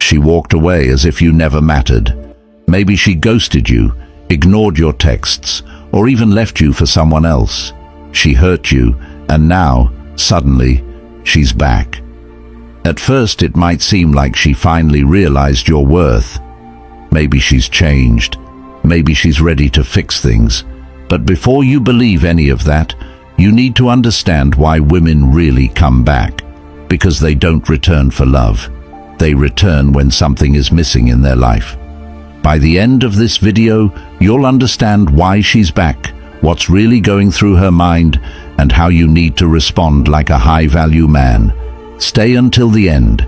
she walked away as if you never mattered. Maybe she ghosted you, ignored your texts, or even left you for someone else. She hurt you, and now, suddenly, she's back. At first, it might seem like she finally realized your worth. Maybe she's changed. Maybe she's ready to fix things. But before you believe any of that, you need to understand why women really come back. Because they don't return for love. They return when something is missing in their life. By the end of this video, you'll understand why she's back, what's really going through her mind, and how you need to respond like a high-value man. Stay until the end,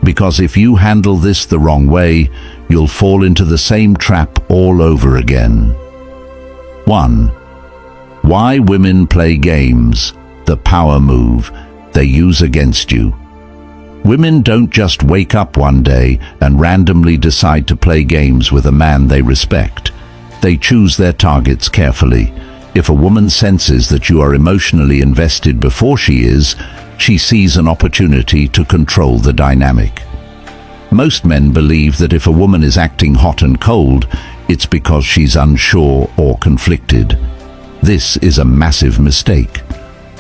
because if you handle this the wrong way, you'll fall into the same trap all over again. 1. Why women play games, the power move they use against you. Women don't just wake up one day and randomly decide to play games with a man they respect. They choose their targets carefully. If a woman senses that you are emotionally invested before she is, she sees an opportunity to control the dynamic. Most men believe that if a woman is acting hot and cold, it's because she's unsure or conflicted. This is a massive mistake.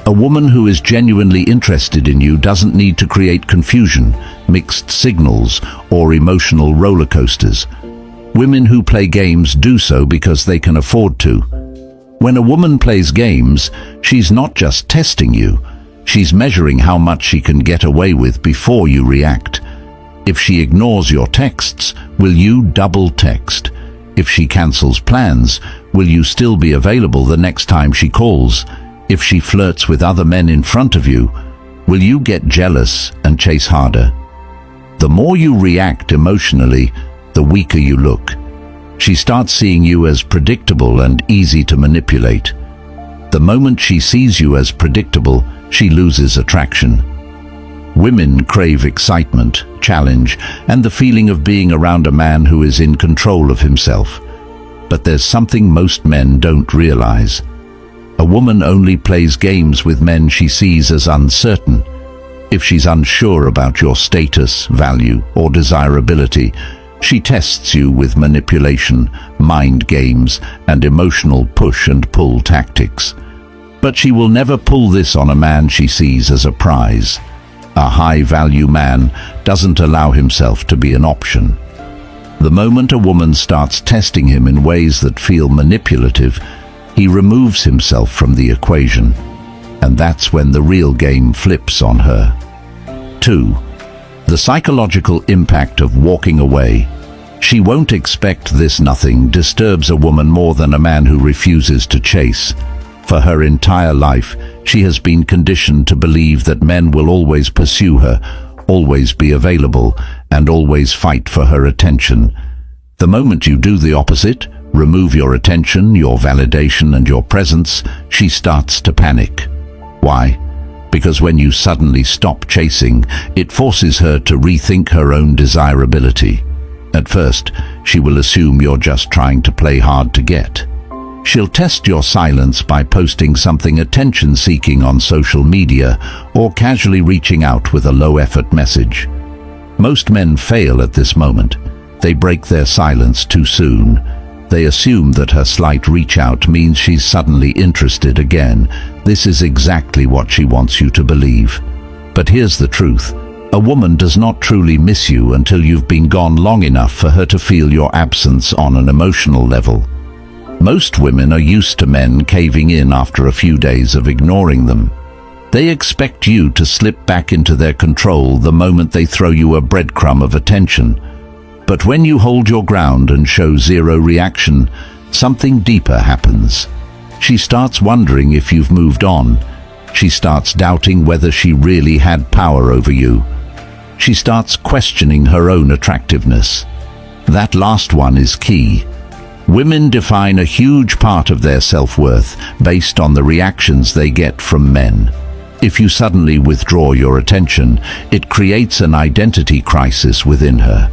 A woman who is genuinely interested in you doesn't need to create confusion, mixed signals, or emotional roller coasters. Women who play games do so because they can afford to. When a woman plays games, she's not just testing you. She's measuring how much she can get away with before you react. If she ignores your texts, will you double text? If she cancels plans, will you still be available the next time she calls? If she flirts with other men in front of you, will you get jealous and chase harder? The more you react emotionally, the weaker you look. She starts seeing you as predictable and easy to manipulate. The moment she sees you as predictable, she loses attraction. Women crave excitement, challenge, and the feeling of being around a man who is in control of himself. But there's something most men don't realize. A woman only plays games with men she sees as uncertain. If she's unsure about your status, value, or desirability, she tests you with manipulation, mind games, and emotional push and pull tactics. But she will never pull this on a man she sees as a prize. A high-value man doesn't allow himself to be an option. The moment a woman starts testing him in ways that feel manipulative, he removes himself from the equation, and that's when the real game flips on her. 2. The psychological impact of walking away. She won't expect this. Nothing disturbs a woman more than a man who refuses to chase. For her entire life, she has been conditioned to believe that men will always pursue her, always be available, and always fight for her attention. The moment you do the opposite, remove your attention, your validation, and your presence, she starts to panic. Why? Because when you suddenly stop chasing, it forces her to rethink her own desirability. At first, she will assume you're just trying to play hard to get. She'll test your silence by posting something attention-seeking on social media or casually reaching out with a low-effort message. Most men fail at this moment. They break their silence too soon. They assume that her slight reach-out means she's suddenly interested again. This is exactly what she wants you to believe. But here's the truth. A woman does not truly miss you until you've been gone long enough for her to feel your absence on an emotional level. Most women are used to men caving in after a few days of ignoring them. They expect you to slip back into their control the moment they throw you a breadcrumb of attention. But when you hold your ground and show zero reaction, something deeper happens. She starts wondering if you've moved on. She starts doubting whether she really had power over you. She starts questioning her own attractiveness. That last one is key. Women define a huge part of their self-worth based on the reactions they get from men. If you suddenly withdraw your attention, it creates an identity crisis within her.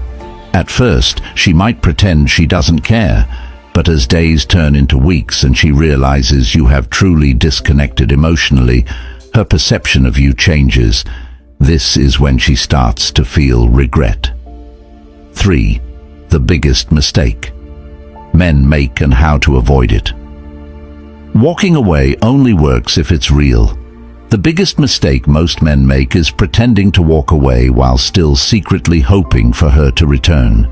At first, she might pretend she doesn't care, but as days turn into weeks and she realizes you have truly disconnected emotionally, her perception of you changes. This is when she starts to feel regret. 3. The biggest mistake men make and how to avoid it. Walking away only works if it's real. The biggest mistake most men make is pretending to walk away while still secretly hoping for her to return.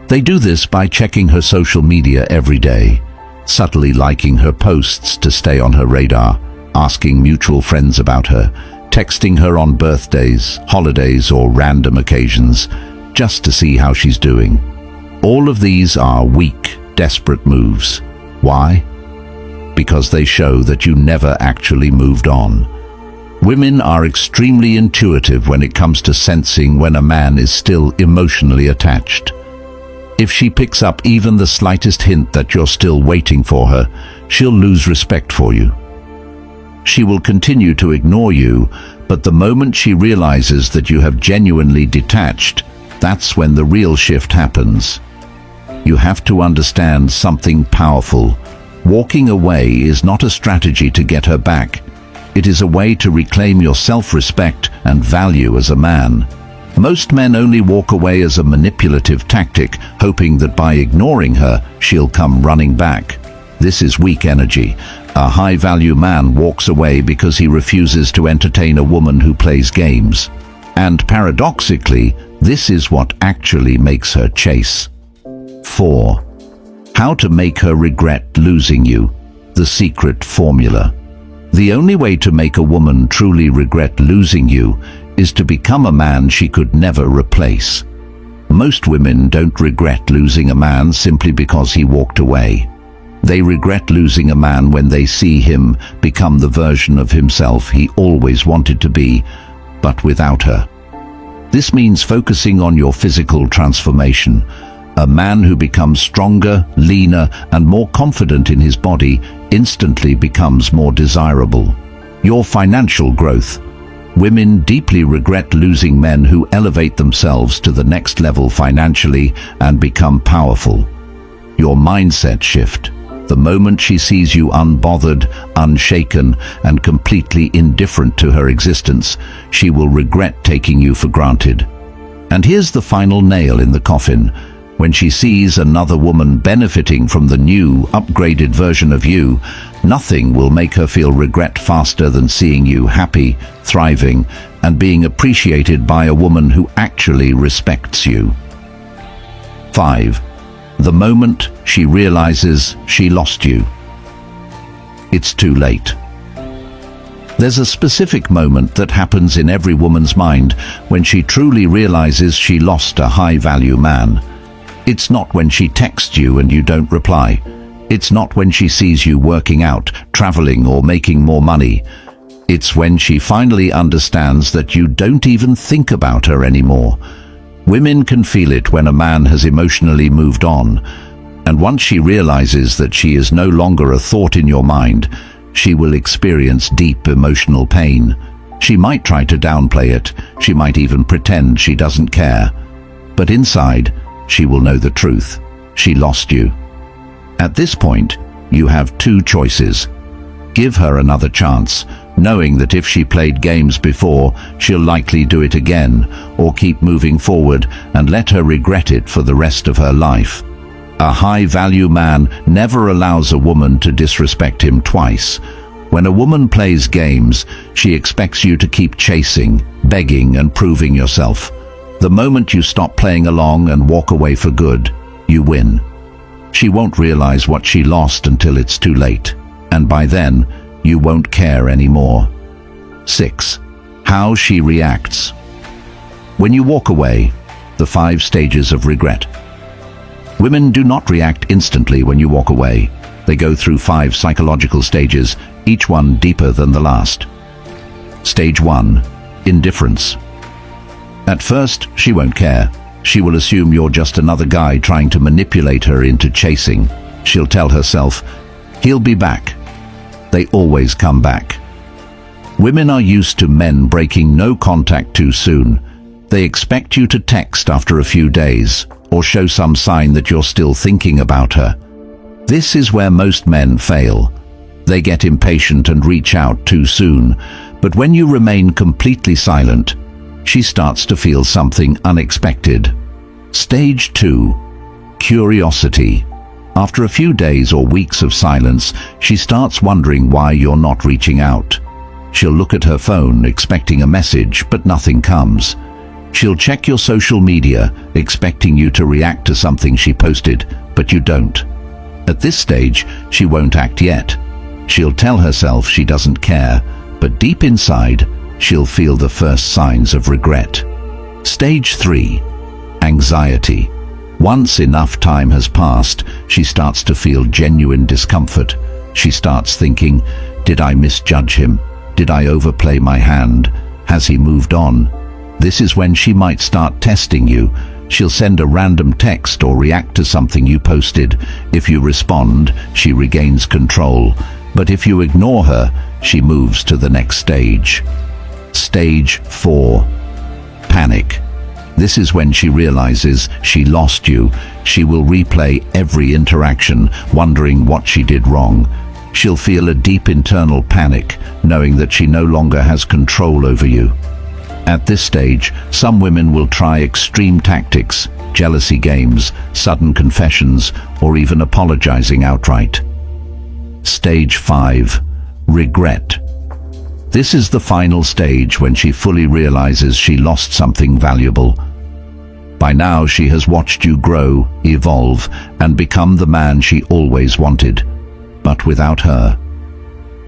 They do this by checking her social media every day, subtly liking her posts to stay on her radar, asking mutual friends about her, texting her on birthdays, holidays, or random occasions, just to see how she's doing. All of these are weak, desperate moves. Why? Because they show that you never actually moved on. Women are extremely intuitive when it comes to sensing when a man is still emotionally attached. If she picks up even the slightest hint that you're still waiting for her, she'll lose respect for you. She will continue to ignore you, but the moment she realizes that you have genuinely detached, that's when the real shift happens. You have to understand something powerful. Walking away is not a strategy to get her back. It is a way to reclaim your self-respect and value as a man. Most men only walk away as a manipulative tactic, hoping that by ignoring her, she'll come running back. This is weak energy. A high-value man walks away because he refuses to entertain a woman who plays games. And paradoxically, this is what actually makes her chase. 4. How to make her regret losing you. The secret formula. The only way to make a woman truly regret losing you is to become a man she could never replace. Most women don't regret losing a man simply because he walked away. They regret losing a man when they see him become the version of himself he always wanted to be, but without her. This means focusing on your physical transformation. A man who becomes stronger, leaner, and more confident in his body instantly becomes more desirable. Your financial growth. Women deeply regret losing men who elevate themselves to the next level financially and become powerful. Your mindset shift. The moment she sees you unbothered, unshaken, and completely indifferent to her existence, she will regret taking you for granted. And here's the final nail in the coffin. When she sees another woman benefiting from the new, upgraded version of you, nothing will make her feel regret faster than seeing you happy, thriving, and being appreciated by a woman who actually respects you. 5. The moment she realizes she lost you. It's too late. There's a specific moment that happens in every woman's mind when she truly realizes she lost a high-value man. It's not when she texts you and you don't reply. It's not when she sees you working out, traveling, or making more money. It's when she finally understands that you don't even think about her anymore. Women can feel it when a man has emotionally moved on, and once she realizes that she is no longer a thought in your mind, she will experience deep emotional pain. She might try to downplay it, she might even pretend she doesn't care. But inside, she will know the truth. She lost you. At this point, you have two choices. Give her another chance, knowing that if she played games before, she'll likely do it again, or keep moving forward and let her regret it for the rest of her life. A high-value man never allows a woman to disrespect him twice. When a woman plays games, she expects you to keep chasing, begging, and proving yourself. The moment you stop playing along and walk away for good, you win. She won't realize what she lost until it's too late, and by then, you won't care anymore. 6. How she reacts. When you walk away, the 5 stages of regret. Women do not react instantly when you walk away. They go through 5 psychological stages, each one deeper than the last. Stage 1. Indifference. At first, she won't care. She will assume you're just another guy trying to manipulate her into chasing. She'll tell herself, "He'll be back." They always come back. Women are used to men breaking no contact too soon. They expect you to text after a few days, or show some sign that you're still thinking about her. This is where most men fail. They get impatient and reach out too soon, but when you remain completely silent, she starts to feel something unexpected. Stage 2. Curiosity. After a few days or weeks of silence, she starts wondering why you're not reaching out. She'll look at her phone, expecting a message, but nothing comes. She'll check your social media, expecting you to react to something she posted, but you don't. At this stage, she won't act yet. She'll tell herself she doesn't care, but deep inside, she'll feel the first signs of regret. Stage 3. Anxiety. Once enough time has passed, she starts to feel genuine discomfort. She starts thinking, did I misjudge him? Did I overplay my hand? Has he moved on? This is when she might start testing you. She'll send a random text or react to something you posted. If you respond, she regains control. But if you ignore her, she moves to the next stage. Stage 4. Panic. This is when she realizes she lost you. She will replay every interaction, wondering what she did wrong. She'll feel a deep internal panic, knowing that she no longer has control over you. At this stage, some women will try extreme tactics, jealousy games, sudden confessions, or even apologizing outright. Stage 5. Regret. This is the final stage when she fully realizes she lost something valuable. By now she has watched you grow, evolve, and become the man she always wanted, but without her.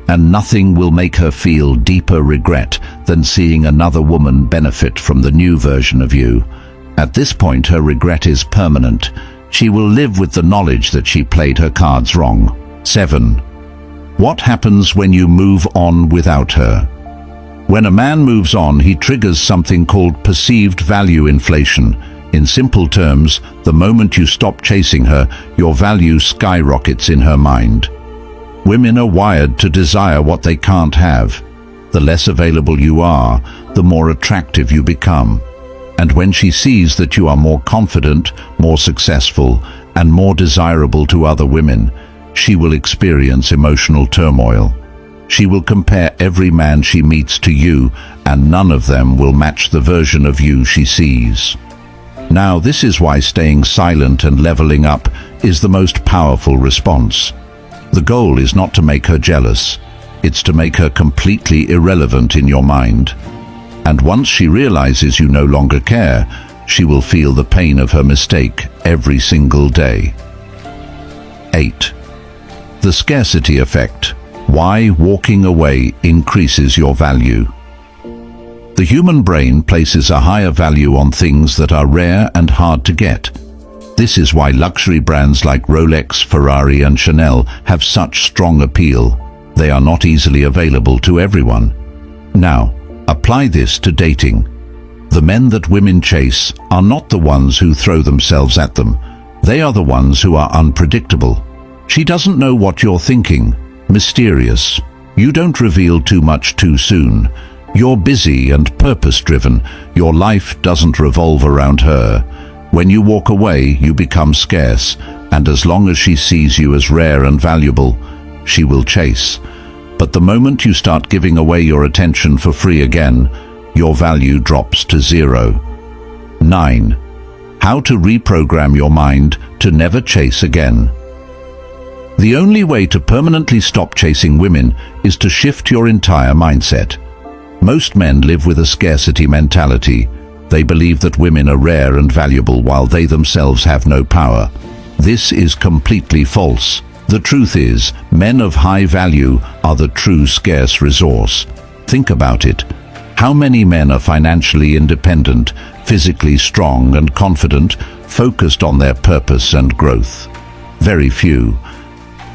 And nothing will make her feel deeper regret than seeing another woman benefit from the new version of you. At this point, her regret is permanent. She will live with the knowledge that she played her cards wrong. 7. What happens when you move on without her? When a man moves on, he triggers something called perceived value inflation. In simple terms, the moment you stop chasing her, your value skyrockets in her mind. Women are wired to desire what they can't have. The less available you are, the more attractive you become. And when she sees that you are more confident, more successful, and more desirable to other women, she will experience emotional turmoil. She will compare every man she meets to you, and none of them will match the version of you she sees. Now, this is why staying silent and leveling up is the most powerful response. The goal is not to make her jealous. It's to make her completely irrelevant in your mind. And once she realizes you no longer care, she will feel the pain of her mistake every single day. 8. The scarcity effect. Why walking away increases your value. The human brain places a higher value on things that are rare and hard to get. This is why luxury brands like Rolex, Ferrari, and Chanel have such strong appeal. They are not easily available to everyone. Now, apply this to dating. The men that women chase are not the ones who throw themselves at them. They are the ones who are unpredictable. She doesn't know what you're thinking. Mysterious. You don't reveal too much too soon. You're busy and purpose-driven. Your life doesn't revolve around her. When you walk away, you become scarce, and as long as she sees you as rare and valuable, she will chase. But the moment you start giving away your attention for free again, your value drops to 0. 9. How to reprogram your mind to never chase again. The only way to permanently stop chasing women is to shift your entire mindset. Most men live with a scarcity mentality. They believe that women are rare and valuable while they themselves have no power. This is completely false. The truth is, men of high value are the true scarce resource. Think about it. How many men are financially independent, physically strong and confident, focused on their purpose and growth? Very few.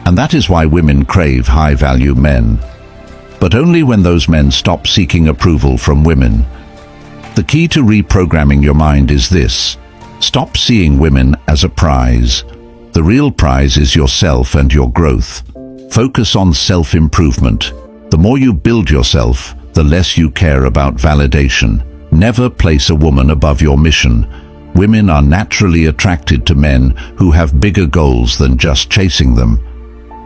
And that is why women crave high-value men. But only when those men stop seeking approval from women. The key to reprogramming your mind is this: stop seeing women as a prize. The real prize is yourself and your growth. Focus on self-improvement. The more you build yourself, the less you care about validation. Never place a woman above your mission. Women are naturally attracted to men who have bigger goals than just chasing them.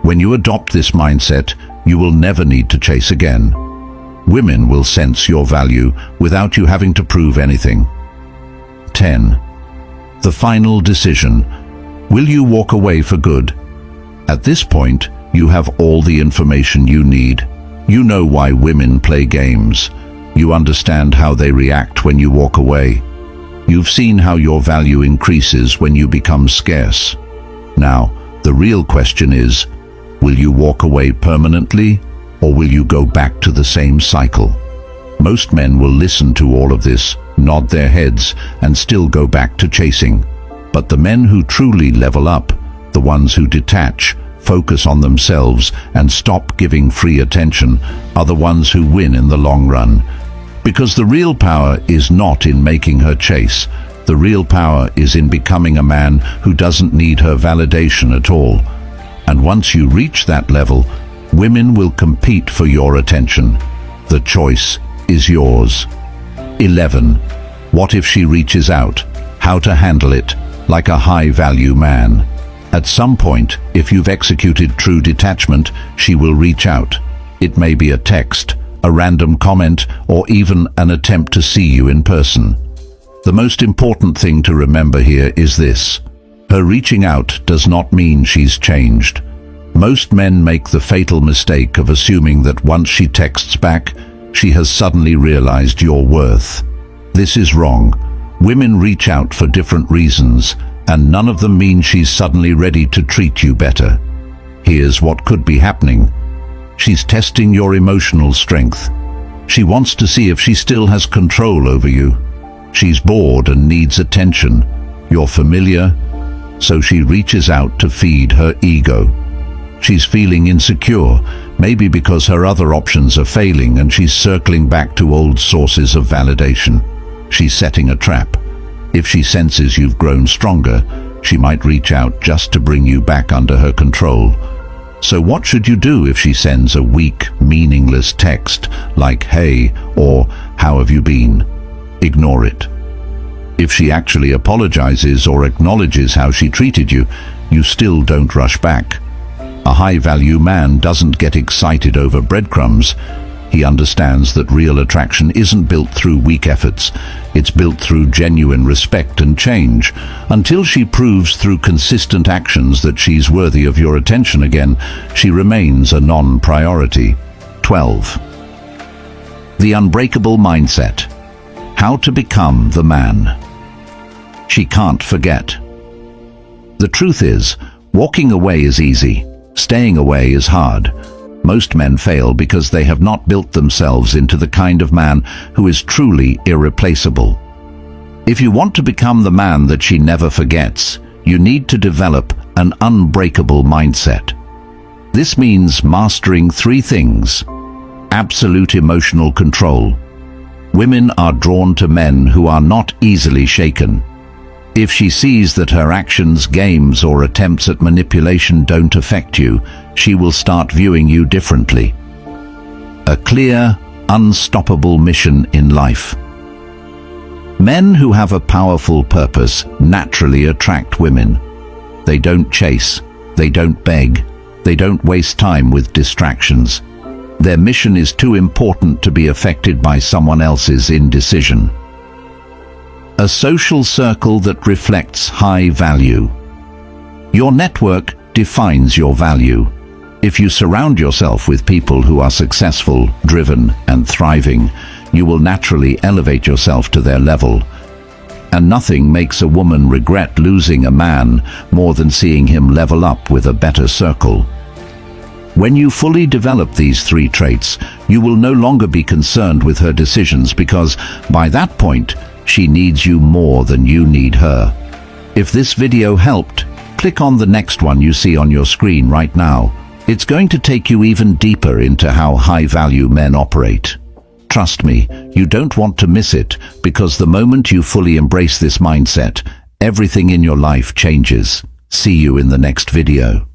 When you adopt this mindset, you will never need to chase again. Women will sense your value without you having to prove anything. 10. The final decision. Will you walk away for good? At this point, you have all the information you need. You know why women play games. You understand how they react when you walk away. You've seen how your value increases when you become scarce. Now, the real question is, will you walk away permanently, or will you go back to the same cycle? Most men will listen to all of this, nod their heads, and still go back to chasing. But the men who truly level up, the ones who detach, focus on themselves, and stop giving free attention, are the ones who win in the long run. Because the real power is not in making her chase. The real power is in becoming a man who doesn't need her validation at all. And once you reach that level, women will compete for your attention. The choice is yours. 11. What if she reaches out? How to handle it, like a high-value man. At some point, if you've executed true detachment, she will reach out. It may be a text, a random comment, or even an attempt to see you in person. The most important thing to remember here is this. Her reaching out does not mean she's changed. Most men make the fatal mistake of assuming that once she texts back, she has suddenly realized your worth. This is wrong. Women reach out for different reasons, and none of them mean she's suddenly ready to treat you better. Here's what could be happening. She's testing your emotional strength. She wants to see if she still has control over you. She's bored and needs attention. You're familiar, so she reaches out to feed her ego. She's feeling insecure, maybe because her other options are failing and she's circling back to old sources of validation. She's setting a trap. If she senses you've grown stronger, she might reach out just to bring you back under her control. So what should you do if she sends a weak, meaningless text like "Hey" or "How have you been?" Ignore it. If she actually apologizes or acknowledges how she treated you, you still don't rush back. A high-value man doesn't get excited over breadcrumbs. He understands that real attraction isn't built through weak efforts. It's built through genuine respect and change. Until she proves through consistent actions that she's worthy of your attention again, she remains a non-priority. 12. The unbreakable mindset. How to become the man. She can't forget. The truth is, walking away is easy. Staying away is hard. Most men fail because they have not built themselves into the kind of man who is truly irreplaceable. If you want to become the man that she never forgets, you need to develop an unbreakable mindset. This means mastering 3 things. Absolute emotional control. Women are drawn to men who are not easily shaken. If she sees that her actions, games, or attempts at manipulation don't affect you, she will start viewing you differently. A clear, unstoppable mission in life. Men who have a powerful purpose naturally attract women. They don't chase, they don't beg, they don't waste time with distractions. Their mission is too important to be affected by someone else's indecision. A social circle that reflects high value. Your network defines your value. If you surround yourself with people who are successful, driven, and thriving, you will naturally elevate yourself to their level. And nothing makes a woman regret losing a man more than seeing him level up with a better circle. When you fully develop these 3 traits, you will no longer be concerned with her decisions because, by that point, she needs you more than you need her. If this video helped, click on the next one you see on your screen right now. It's going to take you even deeper into how high-value men operate. Trust me, you don't want to miss it, because the moment you fully embrace this mindset, everything in your life changes. See you in the next video.